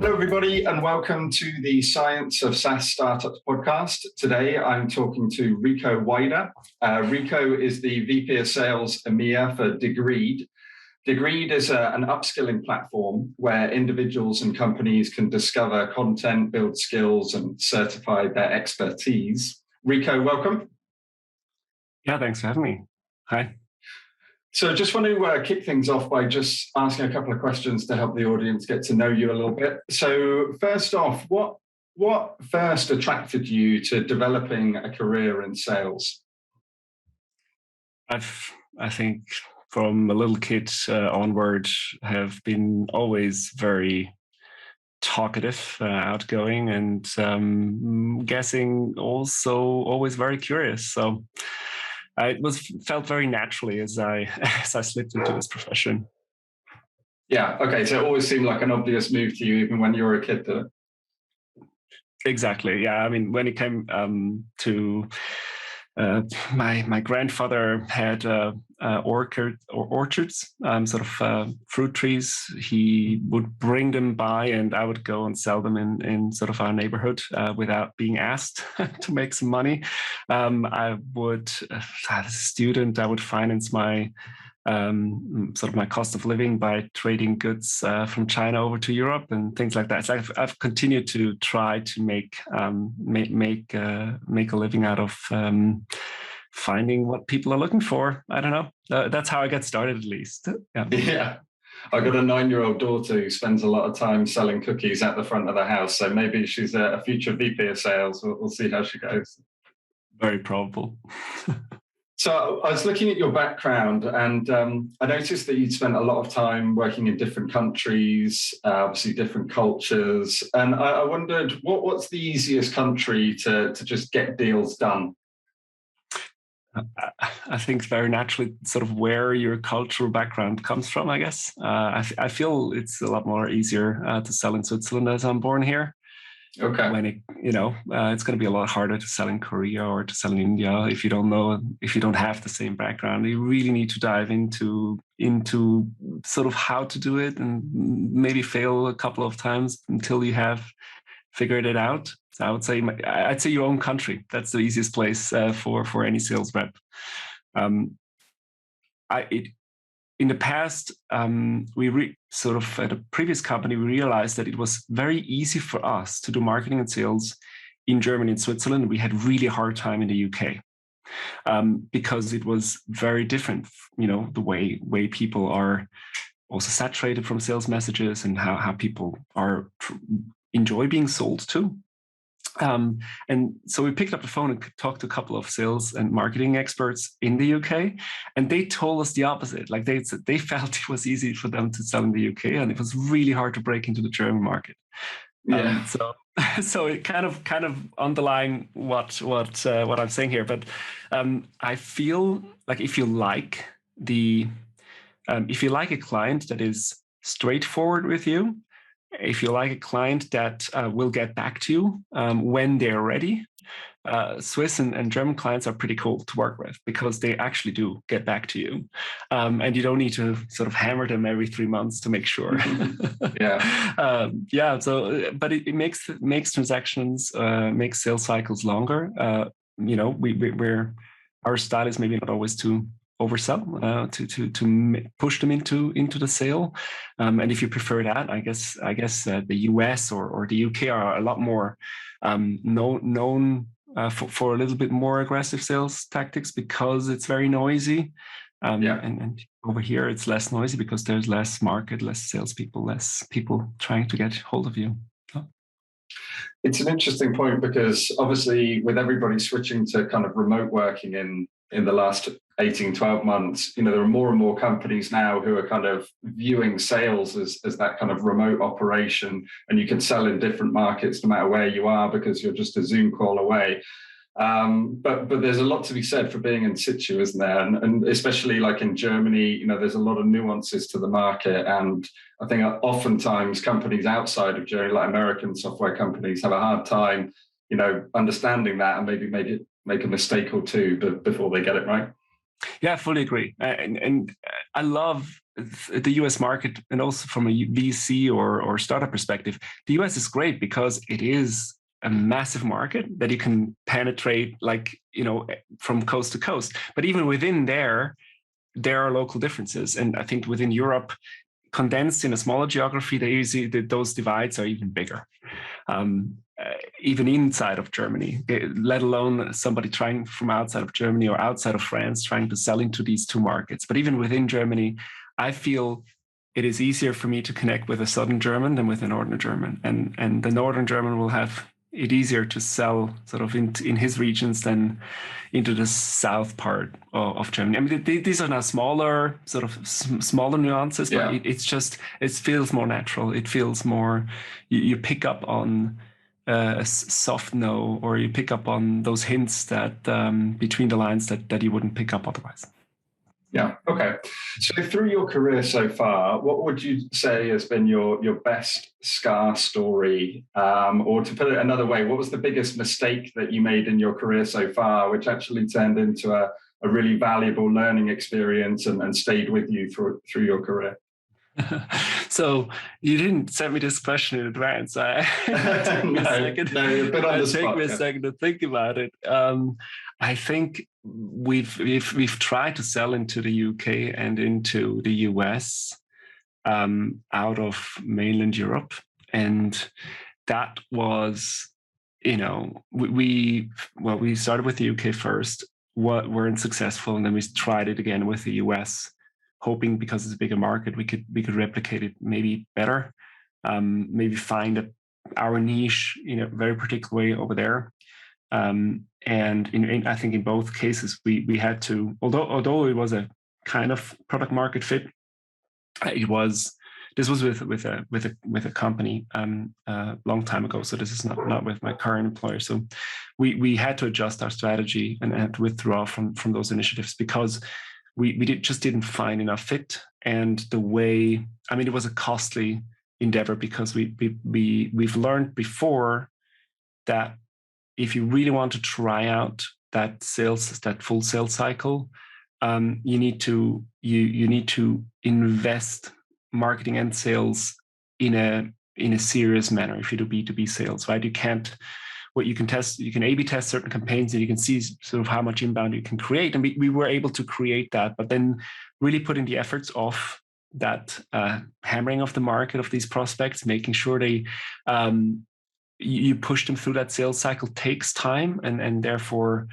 Everybody, and welcome to the Science of SaaS Startups podcast. Today, I'm talking to Rico Wyder. Rico is the VP of Sales EMEA for Degreed. Degreed is an upskilling platform where individuals and companies can discover content, build skills, and certify their expertise. Rico, welcome. Yeah, thanks for having me. Hi. So just want to kick things off by just asking a couple of questions to help the audience get to know you a little bit. So first off, what first attracted you to developing a career in sales? I think from a little kid onward, have been always very talkative, outgoing, and guessing also always very curious. So it felt very naturally as I slipped into this profession. Yeah. Okay. So it always seemed like an obvious move to you, even when you were a kid, did it? Exactly. Yeah. I mean, when it came to my grandfather had orchards, sort of fruit trees. He would bring them by, and I would go and sell them in sort of our neighborhood without being asked to make some money. I would, as a student, I would finance my sort of my cost of living by trading goods from China over to Europe and things like that. So I've continued to try to make a living out of finding what people are looking for. I don't know. That's how I got started, at least. Yeah. I've got a 9-year-old daughter who spends a lot of time selling cookies at the front of the house. So maybe she's a future VP of sales. We'll see how she goes. Very probable. So I was looking at your background, and I noticed that you'd spent a lot of time working in different countries, obviously different cultures. And I wondered, what's the easiest country to just get deals done? I think very naturally, sort of where your cultural background comes from, I guess. I feel it's a lot more easier to sell in Switzerland as I'm born here. Okay. When it's going to be a lot harder to sell in Korea or to sell in India if you don't have the same background. You really need to dive into sort of how to do it, and maybe fail a couple of times until you have figured it out. So I'd say your own country. That's the easiest place for any sales rep. In the past, sort of at a previous company, we realized that it was very easy for us to do marketing and sales in Germany and Switzerland. We had really hard time in the UK because it was very different. The way people are also saturated from sales messages and how people enjoy being sold to. And so we picked up the phone and talked to a couple of sales and marketing experts in the UK, and they told us the opposite. Like they felt it was easy for them to sell in the UK, and it was really hard to break into the German market. Yeah. So it kind of underlying what I'm saying here. But I feel like if you like a client that is straightforward with you, if you like a client that will get back to you when they're ready, Swiss and German clients are pretty cool to work with because they actually do get back to you. And you don't need to sort of hammer them every 3 months to make sure. Yeah. But it makes transactions, makes sales cycles longer. Our style is maybe not always to oversell, to push them into the sale, and if you prefer that, I guess the US or the UK are a lot more known for a little bit more aggressive sales tactics because it's very noisy. And over here it's less noisy because there's less market, less salespeople, less people trying to get hold of you. It's an interesting point because obviously with everybody switching to kind of remote working in the last 18, 12 months, there are more and more companies now who are kind of viewing sales as that kind of remote operation, and you can sell in different markets no matter where you are because you're just a Zoom call away. But there's a lot to be said for being in situ, isn't there? And especially like in Germany, there's a lot of nuances to the market. And I think oftentimes companies outside of Germany, like American software companies, have a hard time, understanding that and maybe make a mistake or two before they get it right. Yeah, I fully agree. And I love the US market, and also from a VC or startup perspective, the US is great because it is a massive market that you can penetrate, from coast to coast. But even within there are local differences. And I think within Europe, condensed in a smaller geography, those divides are even bigger. Even inside of Germany, let alone somebody trying from outside of Germany or outside of France trying to sell into these two markets. But even within Germany, I feel it is easier for me to connect with a Southern German than with a Northern German. And the Northern German will have it easier to sell sort of in his regions than into the south part of Germany. I mean, these are now smaller nuances, but it feels more natural. It feels more, you pick up on a soft no, or you pick up on those hints that between the lines that you wouldn't pick up otherwise. Yeah. Okay. So through your career so far, what would you say has been your best SCAR story? Or to put it another way, what was the biggest mistake that you made in your career so far, which actually turned into a really valuable learning experience and stayed with you through your career? So you didn't send me this question in advance. It took me a second to think about it. I think we've tried to sell into the UK and into the US out of mainland Europe, and that was, we started with the UK first, weren't successful, and then we tried it again with the US, hoping because it's a bigger market we could replicate it maybe better, maybe find our niche in a very particular way over there. And I think in both cases we had to, although it was a kind of product market fit, this was with a company a long time ago. So this is not with my current employer. So we had to adjust our strategy and had to withdraw from those initiatives because we didn't find enough fit. And it was a costly endeavor because we've learned before that if you really want to try out that full sales cycle, you need to invest marketing and sales in a serious manner. If you do B2B sales, right? You can A/B test certain campaigns and you can see sort of how much inbound you can create. And we were able to create that, but then really putting the efforts of that hammering of the market of these prospects, making sure you push them through that sales cycle takes time, and therefore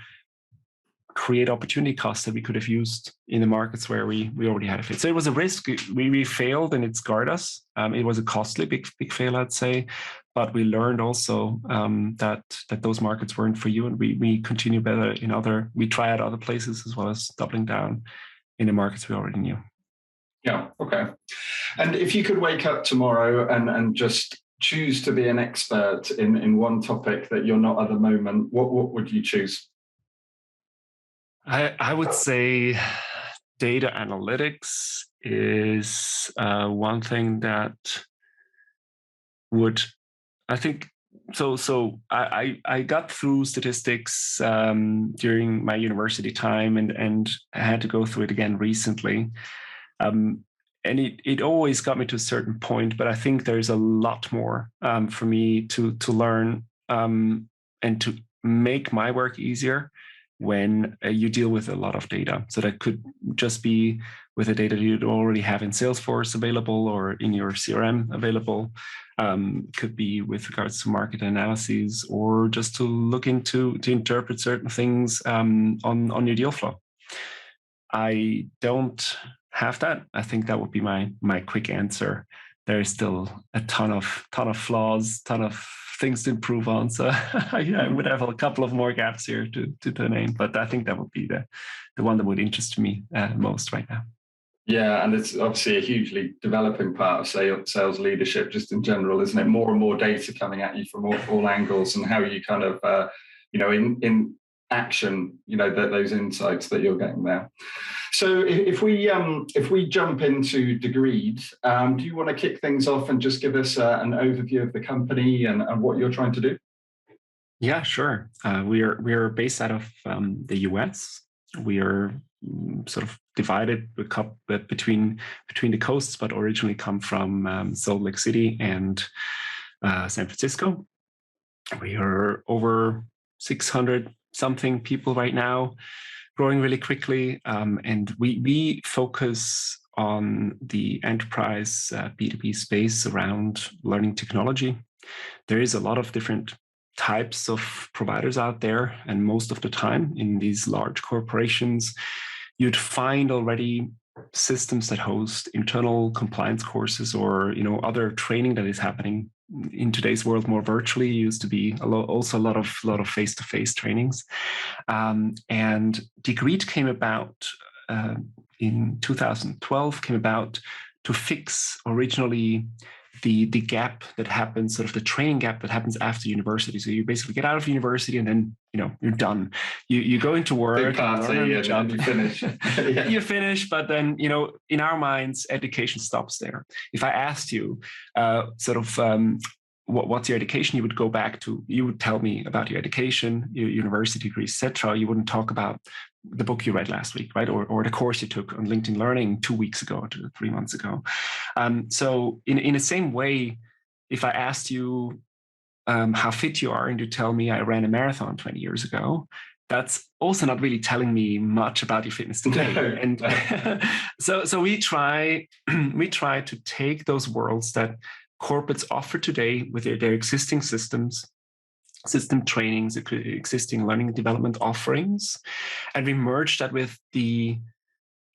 create opportunity costs that we could have used in the markets where we already had a fit. So it was a risk. We failed, and it scarred us. It was a costly big fail, I'd say, but we learned also that those markets weren't for you, and we continue better we try out other places as well as doubling down in the markets we already knew. Yeah. Okay. And if you could wake up tomorrow and just choose to be an expert in one topic that you're not at the moment, what would you choose? I would say data analytics is one thing that would, I think, so I got through statistics during my university time and I had to go through it again recently. And it always got me to a certain point, but I think there's a lot more for me to learn and to make my work easier when you deal with a lot of data. So that could just be with the data you'd already have in Salesforce available or in your CRM available. Could be with regards to market analyses, or just to interpret certain things on your deal flow. I don't have that. I think that would be my quick answer. There is still a ton of flaws, ton of things to improve on. So I would have a couple of more gaps here to name, but I think that would be the one that would interest me most right now. Yeah, and it's obviously a hugely developing part of sales leadership, just in general, isn't it? More and more data coming at you from all angles, and how you kind of, in action, those insights that you're getting there. So if we jump into Degreed, do you want to kick things off and just give us an overview of the company and what you're trying to do? Yeah, sure. We are based out of the US. We are sort of divided between the coasts, but originally come from Salt Lake City and San Francisco. We are over 600 something people right now, growing really quickly, and we focus on the enterprise B2B space around learning technology. There is a lot of different types of providers out there, and most of the time in these large corporations, you'd find already systems that host internal compliance courses or other training that is happening in today's world more virtually. It used to be also a lot of face-to-face trainings, and Degreed came about in 2012. Came about to fix originally the gap that happens, sort of the training gap that happens after university. So you basically get out of university and then you're done. You go into work, and you finish. Yeah. You finish, but then in our minds, education stops there. If I asked you, what's your education, you would go back to. You would tell me about your education, your university degree, etc. You wouldn't talk about the book you read last week, right? Or the course you took on LinkedIn Learning 2 weeks ago or 3 months ago. So in the same way, if I asked you how fit you are and you tell me I ran a marathon 20 years ago, that's also not really telling me much about your fitness today. No. And so we try to take those worlds that corporates offer today with their existing systems, system trainings, existing learning and development offerings, and we merge that with the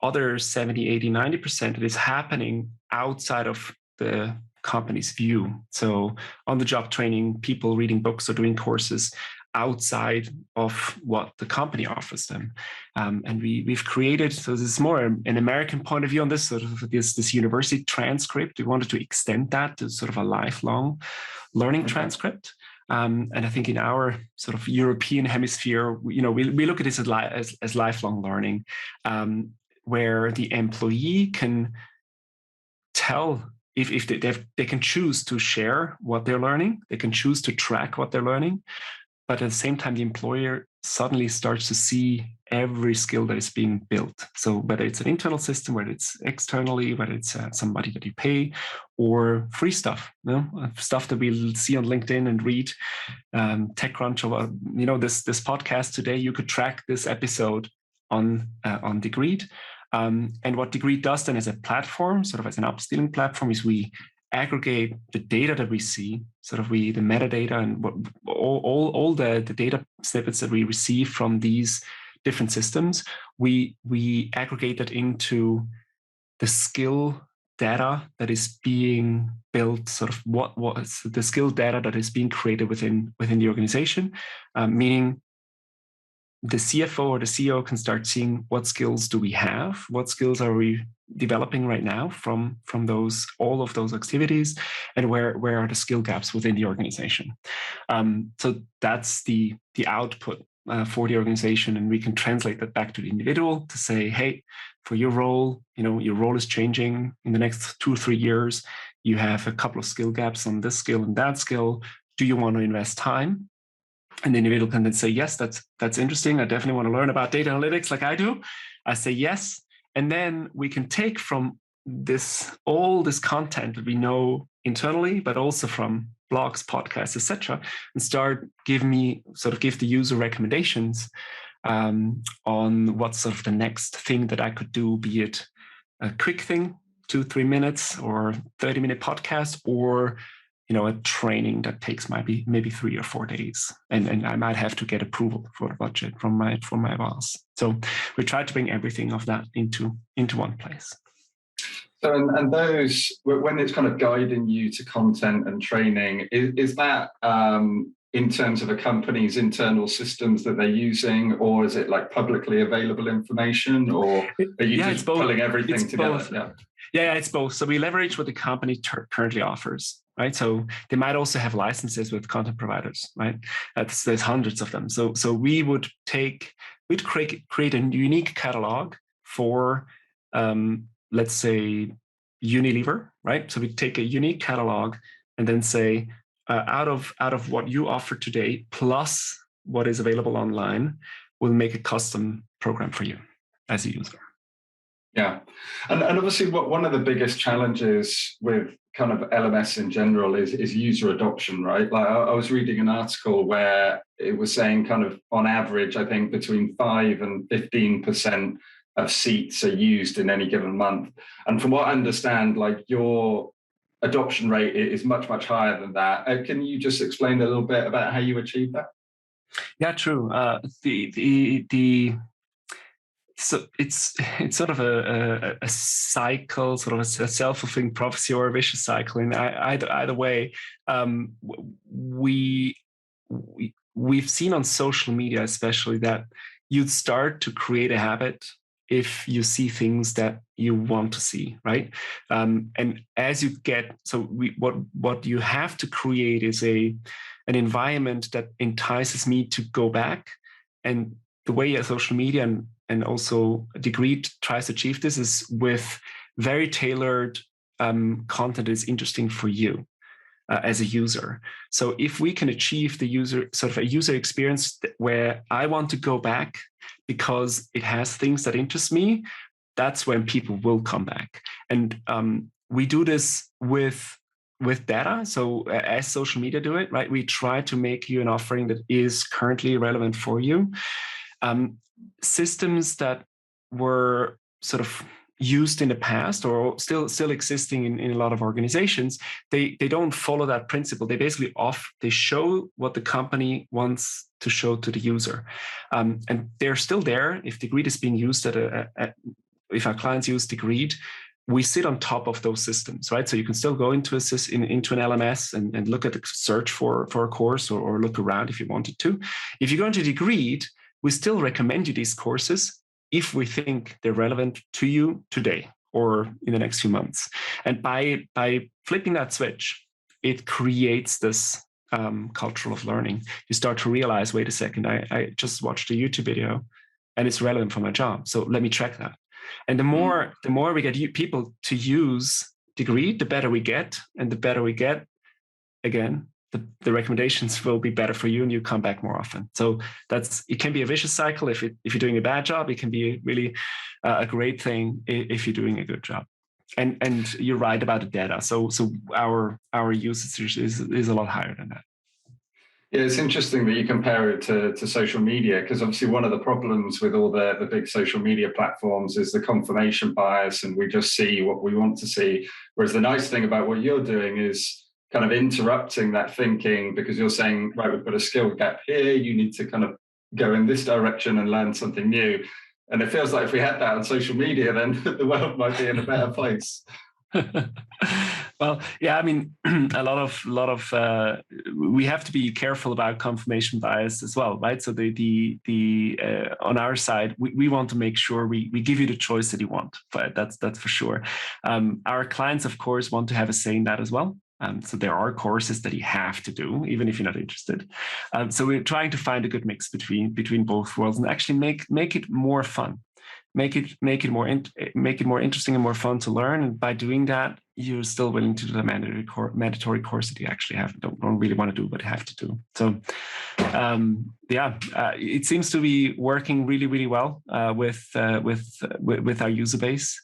other 70, 80, 90% that is happening outside of the company's view. So on-the-job training, people reading books or doing courses outside of what the company offers them. And we've created, so this is more an American point of view on this, sort of this university transcript. We wanted to extend that to sort of a lifelong learning transcript. And I think in our sort of European hemisphere, we look at this as lifelong learning, where the employee can tell if they can choose to share what they're learning, they can choose to track what they're learning, but at the same time, the employer suddenly starts to see every skill that is being built. So whether it's an internal system, whether it's externally, whether it's somebody that you pay, or free stuff, stuff that we'll see on LinkedIn and read, TechCrunch, or this podcast today, you could track this episode on Degreed. And what Degreed does then as a platform, sort of as an upskilling platform, is we aggregate the data that we see, the metadata and all the data snippets that we receive from these different systems. We aggregate that into the skill data that is being built, sort of what is the skill data that is being created within the organization, meaning the CFO or the CEO can start seeing what skills do we have, what skills are we developing right now from all of those activities, and where are the skill gaps within the organization. So that's the output for the organization, and we can translate that back to the individual to say, hey, for your role, your role is changing in the next 2 or 3 years. You have a couple of skill gaps on this skill and that skill. Do you want to invest time? And the individual can then say, yes, that's interesting. I definitely want to learn about data analytics like I do. I say yes. And then we can take from all this content that we know internally, but also from blogs, podcasts, etc., and start give the user recommendations on what's sort of the next thing that I could do, be it a quick thing, 2-3 minutes, or 30-minute podcast, or a training that takes maybe 3 or 4 days, and I might have to get approval for the budget from my boss. So we try to bring everything of that into one place. So and those, when it's kind of guiding you to content and training, is that in terms of a company's internal systems that they're using, or is it like publicly available information, or are you just pulling everything together? Both. Yeah, it's both. So we leverage what the company currently offers. right? So they might also have licenses with content providers, right? There's hundreds of them. So we'd create a unique catalog for, let's say, Unilever, right? So we take a unique catalog and then say, out of what you offer today, plus what is available online, we'll make a custom program for you as a user. Yeah. And obviously one of the biggest challenges with kind of LMS in general is user adoption, right? Like I was reading an article where it was saying kind of on average, I think between 5 and 15% of seats are used in any given month. And from what I understand, like your adoption rate is much, much higher than that. Can you just explain a little bit about how you achieve that? Yeah, true. So it's sort of a cycle, sort of a self-fulfilling prophecy or a vicious cycle. In either way, we've seen on social media, especially, that you'd start to create a habit if you see things that you want to see, right? And as you get, what you have to create is an environment that entices me to go back. And the way social media and also Degreed tries to achieve this is with very tailored content that is interesting for you as a user. So if we can achieve the user, sort of a user experience where I want to go back because it has things that interest me, that's when people will come back. And we do this with data. So as social media do it, right? We try to make you an offering that is currently relevant for you. Systems that were sort of used in the past or still existing in a lot of organizations, they don't follow that principle. They basically they show what the company wants to show to the user, and they're still there. If Degreed is being used if our clients use Degreed, we sit on top of those systems, right? So you can still go into an LMS and look at the search for a course or look around if you wanted to. If you go into Degreed, we still recommend you these courses if we think they're relevant to you today or in the next few months. And by flipping that switch, it creates this culture of learning. You start to realize, wait a second, I just watched a YouTube video and it's relevant for my job. So let me track that. And the more we get people to use Degreed, the better we get. And the better we get, again, the recommendations will be better for you and you come back more often. So it can be a vicious cycle. If you're doing a bad job, it can be really a great thing if you're doing a good job. And you're right about the data. So our usage is a lot higher than that. Yeah, it's interesting that you compare it to social media, because obviously one of the problems with all the big social media platforms is the confirmation bias, and we just see what we want to see. Whereas the nice thing about what you're doing is kind of interrupting that thinking, because you're saying, right, we've got a skill gap here, you need to kind of go in this direction and learn something new. And it feels like if we had that on social media, then the world might be in a better place. Well, yeah, I mean, a lot of we have to be careful about confirmation bias as well, right? So on our side, we want to make sure we give you the choice that you want, but that's for sure. Our clients, of course, want to have a say in that as well. So there are courses that you have to do, even if you're not interested. So we're trying to find a good mix between both worlds and actually make it more fun. Make it more interesting and more fun to learn. And by doing that, you're still willing to do the mandatory course that you actually don't really want to do, but have to do. So, it seems to be working really, really well with our user base.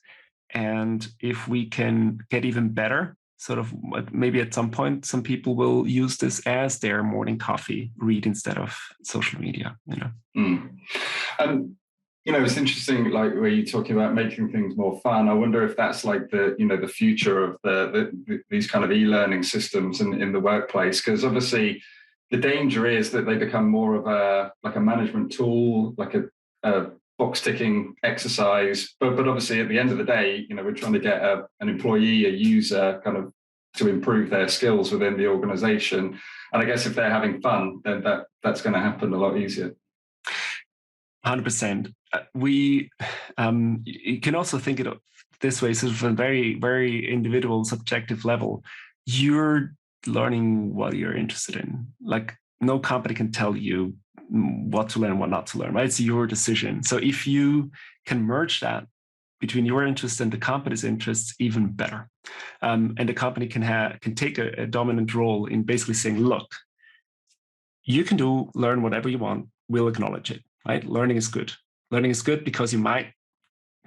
And if we can get even better, sort of maybe at some point, some people will use this as their morning coffee read instead of social media. It's interesting, like where you're talking about making things more fun. I wonder if that's like the future of these kind of e-learning systems in the workplace, because obviously the danger is that they become more of a management tool, like a box ticking exercise. But obviously at the end of the day, we're trying to get an employee, a user, kind of to improve their skills within the organization. And I guess if they're having fun, then that's going to happen a lot easier. 100%. You can also think it this way, sort of a very, very individual, subjective level. You're learning what you're interested in. Like, no company can tell you what to learn, what not to learn, right? It's your decision. So if you can merge that between your interests and the company's interests, even better. And the company can take a dominant role in basically saying, look, you can learn whatever you want. We'll acknowledge it, right? Learning is good. Learning is good because you might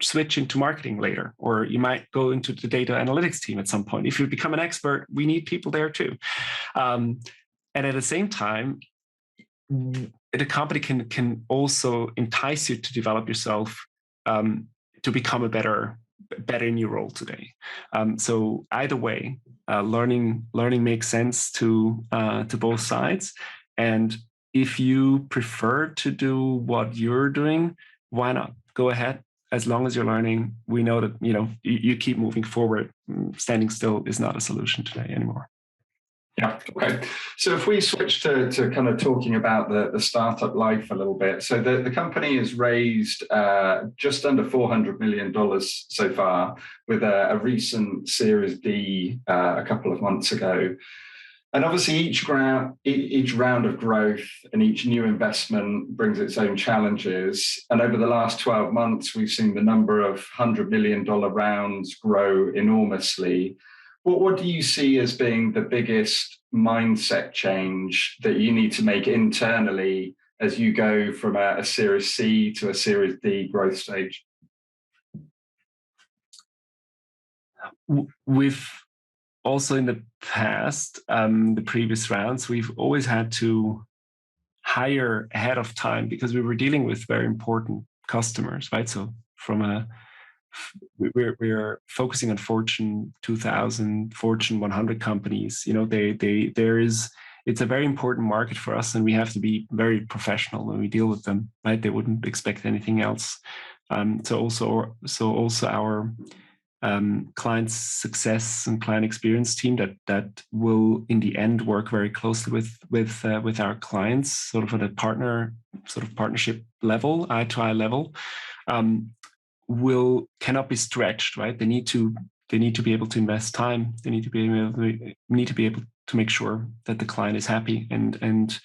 switch into marketing later, or you might go into the data analytics team at some point. If you become an expert, we need people there too. And at the same time, the company can also entice you to develop yourself, to become a better in your role today. So either way, learning makes sense to both sides. And if you prefer to do what you're doing, why not? Go ahead. As long as you're learning, we know that you keep moving forward. Standing still is not a solution today anymore. Yeah. Okay. So if we switch to kind of talking about the startup life a little bit. So the company has raised just under $400 million so far, with a recent Series D a couple of months ago. And obviously each round of growth and each new investment brings its own challenges. And over the last 12 months, we've seen the number of $100 million rounds grow enormously. What do you see as being the biggest mindset change that you need to make internally as you go from a Series C to a Series D growth stage? We've also in the past, the previous rounds, we've always had to hire ahead of time because we were dealing with very important customers, right? So we're focusing on Fortune 2000, Fortune 100 companies. It's a very important market for us, and we have to be very professional when we deal with them, right? They wouldn't expect anything else. So also our client success and client experience team that will in the end work very closely with our clients, sort of at a partnership level, eye to eye level, cannot be stretched, right? They need to be able to invest time. They need to be able to make sure that the client is happy. And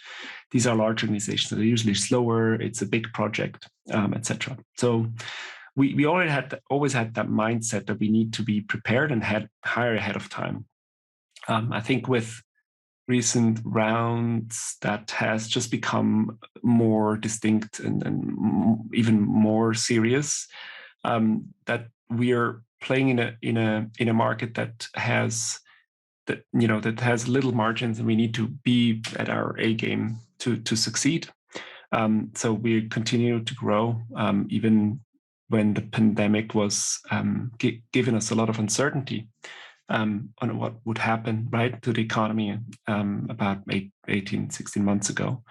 these are large organizations. So they're usually slower. It's a big project, etc. So we always had that mindset that we need to be prepared and hire ahead of time. I think with recent rounds, that has just become more distinct and even more serious. That we are playing in a market that has little margins, and we need to be at our A game to succeed. So we continue to grow, even when the pandemic was giving us a lot of uncertainty on what would happen, right, to the economy about 16 months ago.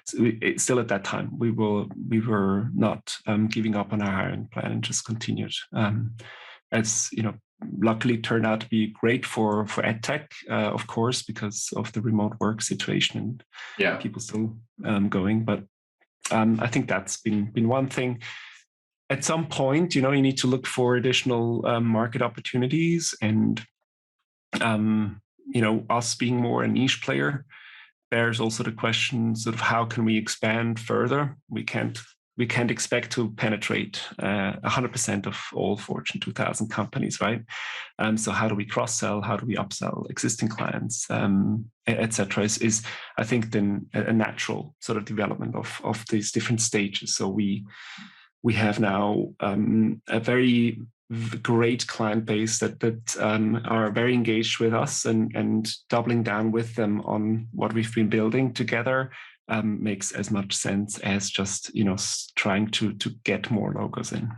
So still at that time, we were not giving up on our hiring plan and just continued. As luckily turned out to be great for EdTech, of course, because of the remote work situation and people still going. But I think that's been one thing. At some point, you need to look for additional market opportunities, and us being more a niche player, there's also the question sort of how can we expand further? We can't expect to penetrate 100% of all Fortune 2000 companies, right? So how do we cross-sell? How do we upsell existing clients, etc. is I think then a natural sort of development of these different stages. So we have now a very great client base that are very engaged with us, and doubling down with them on what we've been building together makes as much sense as just trying to get more logos in.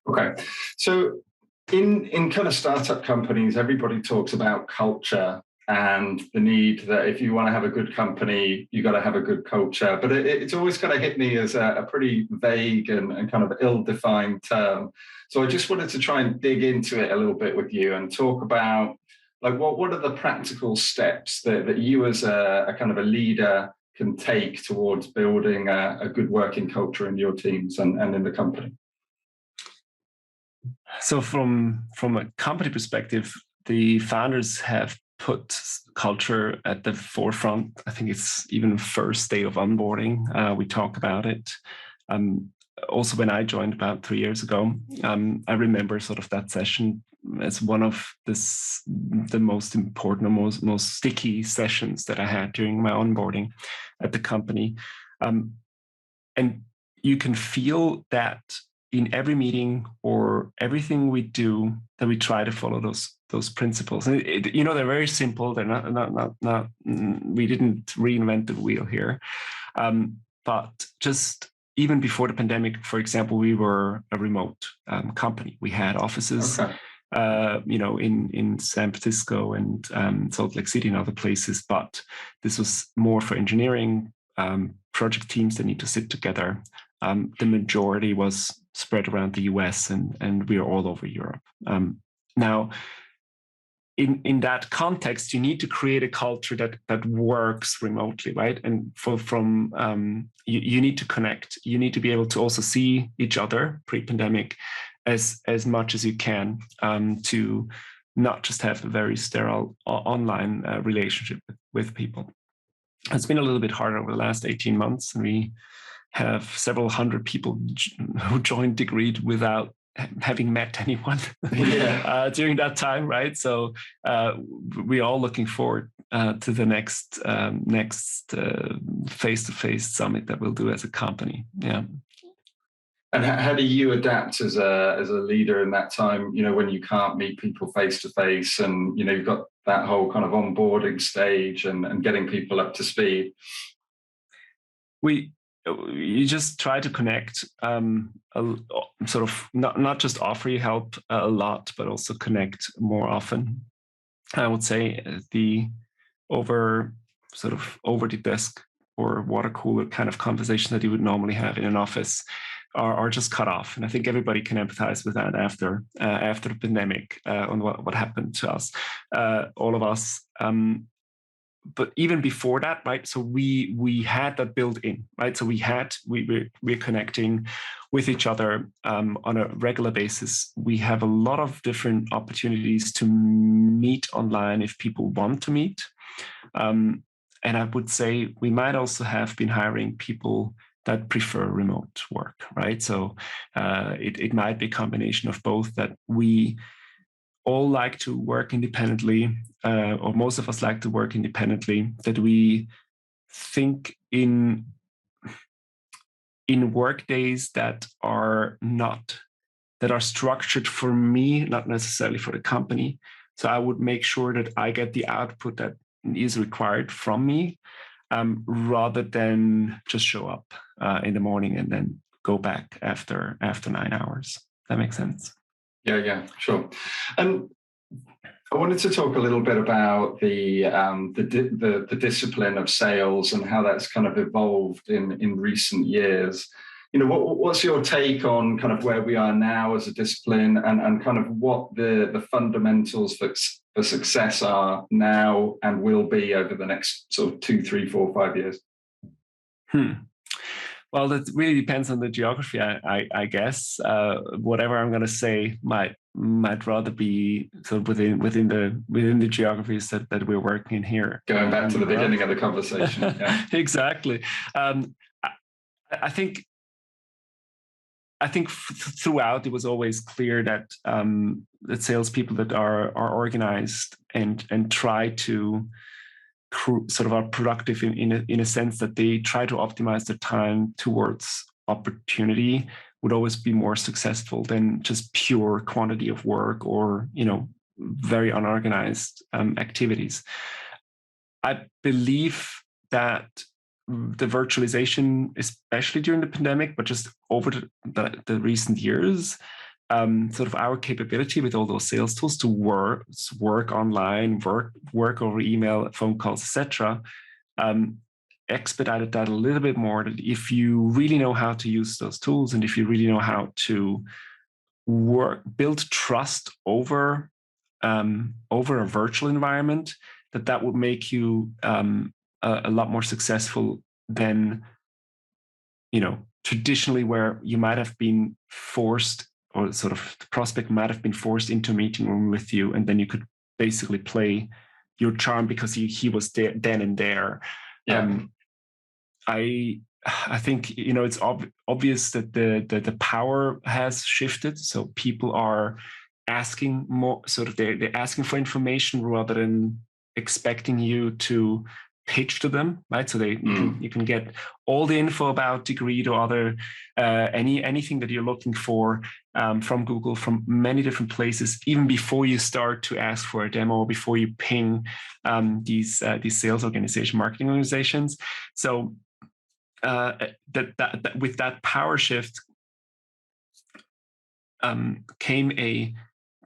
Okay, so in kind of startup companies, everybody talks about culture and the need that if you want to have a good company, you got to have a good culture. But it's always kind of hit me as a pretty vague and kind of ill-defined term. So I just wanted to try and dig into it a little bit with you and talk about like what are the practical steps that you as a kind of a leader can take towards building a good working culture in your teams and in the company? So from a company perspective, the founders have put culture at the forefront. I think it's even first day of onboarding. We talk about it. Also, when I joined about 3 years ago, I remember sort of that session as one of the most important or most sticky sessions that I had during my onboarding at the company. And you can feel that in every meeting or everything we do, that we try to follow those principles. And they're very simple. They're not. We didn't reinvent the wheel here, but just even before the pandemic, for example, we were a remote company. We had offices, in San Francisco and Salt Lake City and other places, but this was more for engineering project teams that need to sit together. The majority was spread around the US and we are all over Europe. Now, in that context, you need to create a culture that works remotely, right? And you need to connect. You need to be able to also see each other pre-pandemic as much as you can, to not just have a very sterile online relationship with people. It's been a little bit harder over the last 18 months, and we have several hundred people who joined Degreed without having met anyone during that time, right? So we're all looking forward to the next face-to-face summit that we'll do as a company. Yeah. And how do you adapt as a leader in that time? When you can't meet people face to face, and you've got that whole kind of onboarding stage and getting people up to speed. You just try to connect, sort of not just offer you help a lot, but also connect more often. I would say the over the desk or water cooler kind of conversation that you would normally have in an office are just cut off. And I think everybody can empathize with that after the pandemic, on what happened to us, all of us. But even before that, right? So we had that built in, right? So we're connecting with each other on a regular basis. We have a lot of different opportunities to meet online if people want to meet. And I would say we might also have been hiring people that prefer remote work, right? So it might be a combination of both, that we all like to work independently, or most of us like to work independently, that we think in work days that are structured for me, not necessarily for the company. So I would make sure that I get the output that is required from me, rather than just show up in the morning and then go back after 9 hours. That makes sense. Yeah, sure. And I wanted to talk a little bit about the discipline of sales and how that's kind of evolved in recent years. What's your take on kind of where we are now as a discipline, and kind of what the fundamentals for success are now and will be over the next sort of 2, 3, 4, 5 years? Well, that really depends on the geography, I guess. Whatever I'm going to say might rather be sort of within the geographies that we're working in here. Going back to the beginning of the conversation. Yeah. Exactly. I think throughout it was always clear that salespeople that are organized and try to sort of are productive in a sense that they try to optimize their time towards opportunity would always be more successful than just pure quantity of work or very unorganized activities. I believe that the virtualization, especially during the pandemic, but just over the recent years, sort of our capability with all those sales tools to work online, work over email, phone calls, etc., expedited that a little bit more. That if you really know how to use those tools, and if you really know how to build trust over a virtual environment, that would make you a lot more successful than traditionally, where you might have been forced, or sort of the prospect might have been forced into a meeting room with you, and then you could basically play you're charmed because he was there then and there. Yeah. I think it's obvious that the power has shifted. So people are asking more, sort of they're asking for information rather than expecting you to pitch to them, right? So you can get all the info about Degreed or other anything that you're looking for from Google, from many different places, even before you start to ask for a demo, before you ping these sales organization, marketing organizations. So that with that power shift came a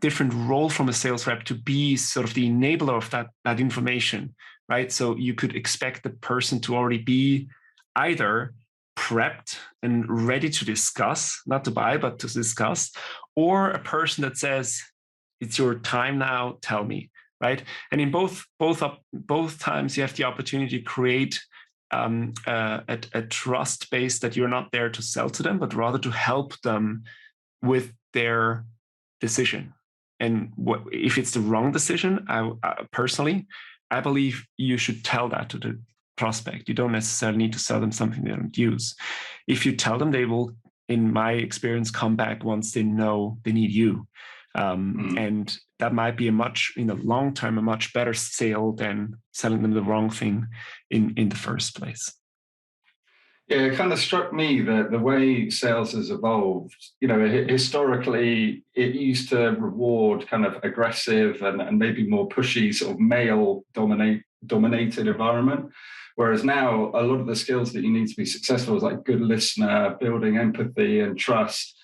different role from a sales rep to be sort of the enabler of that information, right? So you could expect the person to already be either prepped and ready to discuss, not to buy, but to discuss, or a person that says, it's your time now, tell me, right? And in both times, you have the opportunity to create a trust base that you're not there to sell to them, but rather to help them with their decision. And if it's the wrong decision, I personally, I believe you should tell that to the prospect. You don't necessarily need to sell them something they don't use. If you tell them, they will, in my experience, come back once they know they need you. And that might be in the long term, a much better sale than selling them the wrong thing in the first place. Yeah, it kind of struck me that the way sales has evolved, historically, it used to reward kind of aggressive and maybe more pushy sort of male dominated environment. Whereas now a lot of the skills that you need to be successful is like good listener, building empathy and trust.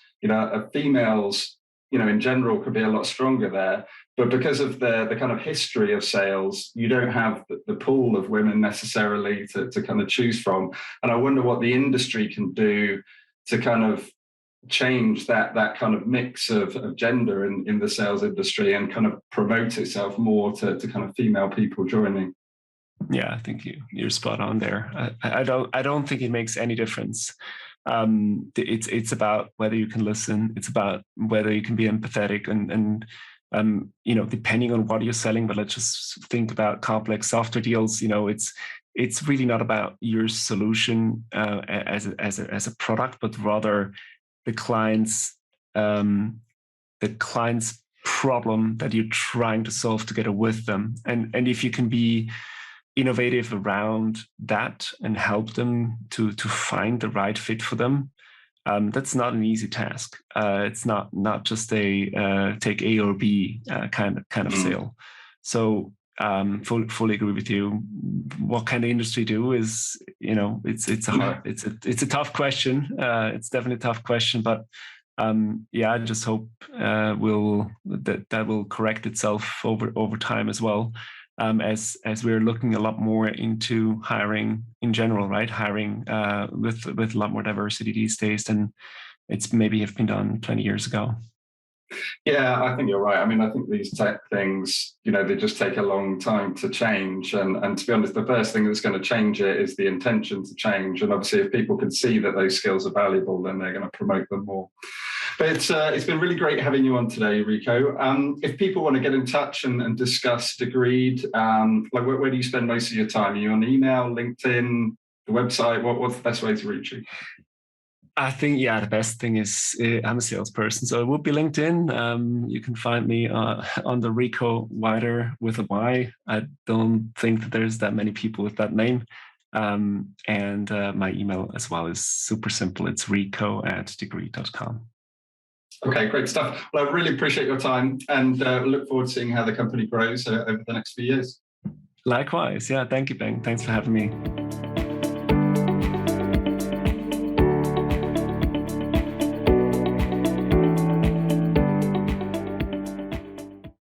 Females, in general could be a lot stronger there. But because of the kind of history of sales, you don't have the pool of women necessarily to kind of choose from. And I wonder what the industry can do to kind of change that kind of mix of gender in the sales industry and kind of promote itself more to kind of female people joining. Yeah, I think you're spot on there. I don't think it makes any difference. It's about whether you can listen. It's about whether you can be empathetic and depending on what you're selling. But let's just think about complex software deals. It's really not about your solution as a product, but rather the client's problem that you're trying to solve together with them. And if you can be innovative around that and help them to find the right fit for them, that's not an easy task. It's not just a take A or B kind of sale. So fully agree with you. What can the industry do is, it's a tough question. It's definitely a tough question, but I just hope that will correct itself over time as well. As we're looking a lot more into hiring in general, right? Hiring with a lot more diversity these days than it's maybe have been done 20 years ago. Yeah, I think you're right. I mean, I think these tech things, they just take a long time to change. And to be honest, the first thing that's going to change it is the intention to change. And obviously, if people can see that those skills are valuable, then they're going to promote them more. But it's been really great having you on today, Rico. If people want to get in touch and discuss Degreed, where do you spend most of your time? Are you on email, LinkedIn, the website? What's the best way to reach you? I think, the best thing is I'm a salesperson, so it would be LinkedIn. You can find me on the Rico Wyder with a Y. I don't think that there's that many people with that name. And my email as well is super simple. It's rico@degreed.com. Okay, great stuff. Well, I really appreciate your time and look forward to seeing how the company grows over the next few years. Likewise. Yeah, thank you, Ben. Thanks for having me.